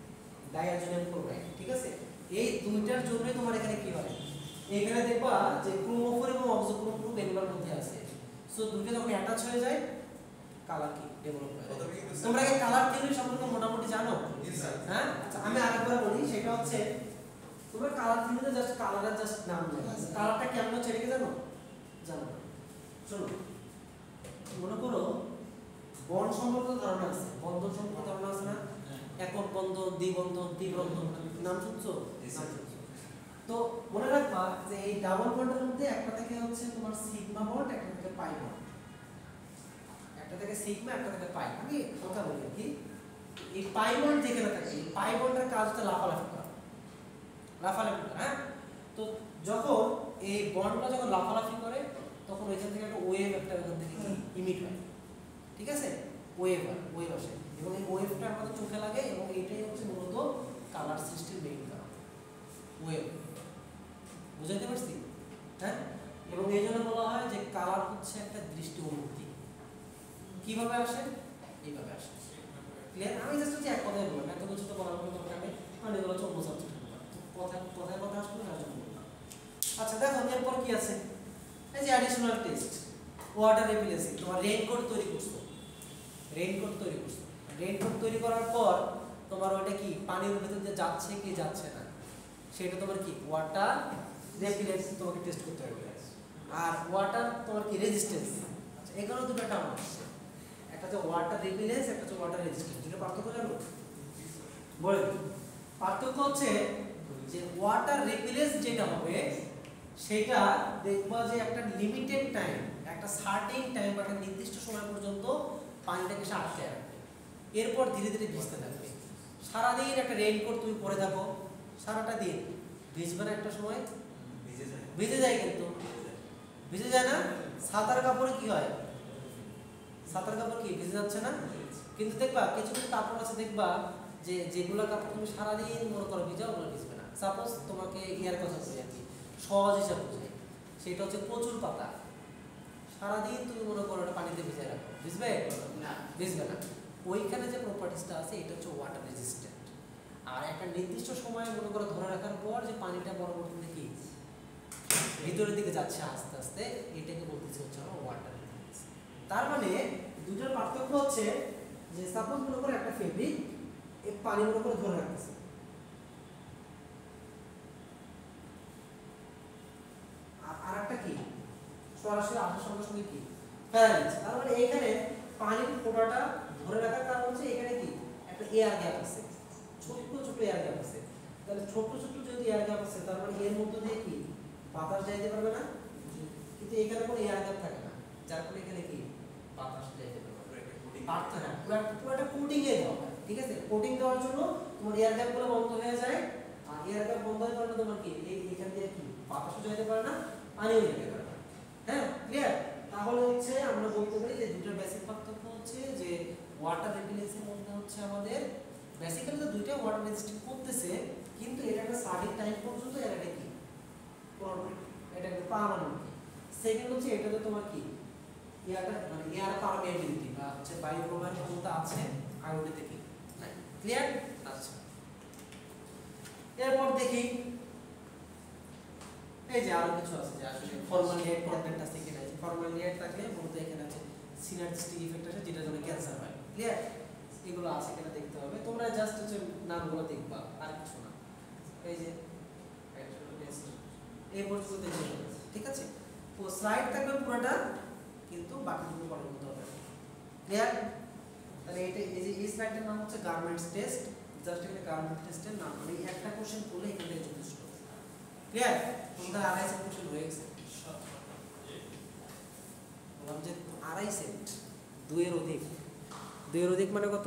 ডায়াজোনিয়াম ক্লোরাইড, ঠিক আছে? এই দুইটার জন্যই তোমার এখানে কি হয়, এখানে দেখবা যে ক্রোমোফোর এবং অক্সোক্রোম গ্রুপ এগুলোর মধ্যে আছে, সো দুটো যখন অ্যাটাচ হয়ে যায় কালার কি ডেভেলপ হয়। তোমরা কি কালার থিওরি সম্পর্কে মোটামুটি জানো? হ্যাঁ, আচ্ছা আমি আরেকবার বলি, সেটা হচ্ছে তোমরা কালার থিওরিতে জাস্ট কালারের জাস্ট নাম জানো, কালারটা কেমন হচ্ছে এটা কি জানো? জানো না। শোনো, মনে করো বন্ড সম্পর্কে ধারণা আছে, বন্ধন সম্পর্কে ধারণা আছে না? একক বন্ধন, দ্বিবন্ধন, ত্রিবন্ধন, নাম শুনছো? তো মনে রাখবা যে এই ডাবল বন্ডের মধ্যে একটা থেকে হচ্ছে তোমার সিগমা বন্ড, একটা থেকে পাই বন্ড, একটা থেকে সিগমা, একটা থেকে পাই। আমি কথা বলি কি, এই পাই বন্ড যেখানে থাকে এই পাই বন্ডের কাজ হচ্ছে লাফালাফি করা, লাফালাফি করা। হ্যাঁ, তো যখন এই বন্ডটা যখন লাফালাফি করে তখন ওইখান থেকে একটা ওয়েভ একটা ওইখান থেকে ইমিট হয়, ঠিক আছে? ওয়েভ আসে এবং এই ওয়েভটা আমাদের চোখে লাগে এবং এইটাই হচ্ছে মূলত কালার সৃষ্টির মেইন কারণ, ওয়েভ। বুঝাইতে পারছি? হ্যাঁ, এবং এই জন্য বলা হয় যে কালার হচ্ছে একটা দৃষ্টি অনুভূতি। কিভাবে আসে? এইভাবে আসে। ক্লিয়ার? আমি জাস্ট হচ্ছে এক কথায় বললাম, এত কিছু তো বলার কোনো দরকার নেই, মানে এগুলো হচ্ছে অন্য সাবজেক্ট, কথা আসলে তার জন্য বললাম। আচ্ছা দেখো এরপর কি আছে, এই যে অ্যাডিশনাল টেস্ট, ওয়াটার রিপ্লেসিং। তোমার রেইনকোট তৈরি করছো, রেইনকোট তৈরি করার পর তোমার ওটা কি পানির ভিতর দিয়ে যাচ্ছে কি যাচ্ছে না সেটা তোমার কি ওয়াটার রেপিলেন্স তোমাকে টেস্ট করতে হবে আর ওয়াটার তোমার কি রেজিস্ট্যান্স আচ্ছা এখানেও দুটো টার্ম আসছে একটা হচ্ছে ওয়াটার রেপিলেন্স একটা হচ্ছে ওয়াটার রেজিস্ট্যান্স দুটো পার্থক্য জানো বলে দিই। পার্থক্য হচ্ছে যে ওয়াটার রেপিলেন্স যেটা হবে সেটা দেখবা যে একটা লিমিটেড টাইম একটা সার্টেন টাইম একটা নির্দিষ্ট সময় পর্যন্ত পানিটাকে সে আটকে রাখবে এরপর ধীরে ধীরে ভিজতে থাকবে সারাদিন একটা রেইনকোট তুমি পরে থাকো সারাটা দিন ভিজবে না একটা সময় ভিজে যায় কিন্তু ভিজে যায় না সাঁতার কাপড়ে কি হয় সাঁতার কাপড় কি ভিজে যাচ্ছে না কিন্তু দেখবা কিছু কিছু কাপড় আছে দেখবা যে যেগুলো কাপড় তুমি সারাদিন মনে করো ভিজাও ওগুলো ভিজবে না সাপোজ তোমাকে ইয়ার কথা বলি আর কি সহজ হিসাব বোঝাই সেটা হচ্ছে প্রচুর পাতা সারাদিন তুমি মনে করো ওটা পানিতে ভিজে রাখো ভিজবে না ভিজবে না ওইখানে যে প্রপার্টিসটা আছে এটা হচ্ছে ওয়াটার রেজিস্ট্যান্ট আর একটা নির্দিষ্ট সময় মনে করো ধরে রাখার পর যে পানিটা পরবর্তীতে কি ভিতরের দিকে যাচ্ছে আস্তে আস্তে এটাকে বলতেছে হচ্ছে আমরা ওয়াটার রেজিস্ট্যান্স তার মানে দুটোর পার্থক্য হচ্ছে যে সাপোজ মনে করো একটা ফেব্রিক এই পানি মনে করে ধরে রাখতেছে আর একটা কি সরাসরি আসার সঙ্গে সঙ্গে কি ফেলা দিচ্ছে তার মানে এইখানে পানির ফোঁটাটা ধরে রাখার কারণ হচ্ছে এখানে কি একটা এয়ার গ্যাপ আছে ছোট্ট ছোট্ট এয়ার গ্যাপ আছে তাহলে ছোট্ট ছোট্ট যদি এয়ার গ্যাপ আছে তার মানে এর মধ্যে দিয়ে কি বাতাস যাইতে পারবে না কিন্তু এখানে কোনো এয়ার গ্যাপ থাকে না যার ফলে এখানে কি বাতাস যাইতে পারবে পুরোটা কোটিং এ দেওয়া হয় ঠিক আছে কোটিং দেওয়ার জন্য তোমার এয়ার গ্যাপ গুলো বন্ধ হয়ে যায় আর এয়ার গ্যাপ বন্ধ হয়ে গেলে তোমার কি এখান দিয়ে কি বাতাসও যাইতে পারে না পানিও যেতে পারে না হ্যাঁ ক্লিয়ার তাহলে হচ্ছে আমরা বলতে পারি যে দুটো বেসিক পার্থক্য হচ্ছে যে ওয়াটার রেপিলেন্সের মধ্যে হচ্ছে আমাদের বেসিক্যালি তো দুইটা ওয়াটার রেজিস্ট্যান্স করতেছে কিন্তু এটা একটা সার্টেন টাইম পর্যন্ত এর একটা কি এটা একটা পার্মানেন্ট সেকেন্ড হচ্ছে এটাতে তোমার কি ইয়াটা মানে এয়ার পারমিয়াবিলিটি বা হচ্ছে বায়ু প্রবাহের ক্ষমতা আছে আর ওটাতে কি নাই ক্লিয়ার আচ্ছা এরপর দেখি এই যে আরো কিছু আছে যে আসলে ফর্মালডিহাইড কন্টেন্ট আছে কিনা ফর্মালডিহাইড থাকলে মূলত এখানে আছে সিনার্জিস্টিক ইফেক্ট আছে যেটা জন্য ক্যান্সার হয় ক্লিয়ার এগুলো আছে কিনা দেখতে হবে তোমরা জাস্ট হচ্ছে নামগুলো দেখবা আর কিছু না এই যে এই পর্যন্ত দেখে ঠিক আছে তো স্লাইড থাকবে পুরোটা কিন্তু বাকিগুলো পরে করতে হবে ক্লিয়ার তাহলে এটা এই যে এই স্লাইডের নাম হচ্ছে গার্মেন্টস টেস্ট জাস্ট এখানে গার্মেন্টস টেস্টের নাম মানে একটা কোশ্চেন করলে এখানে যথেষ্ট ক্লিয়ার তোমাদের আড়াই সেট কোশ্চেন হয়ে গেছে বললাম যে আড়াই সেট দুইয়ের অধিক মানে কত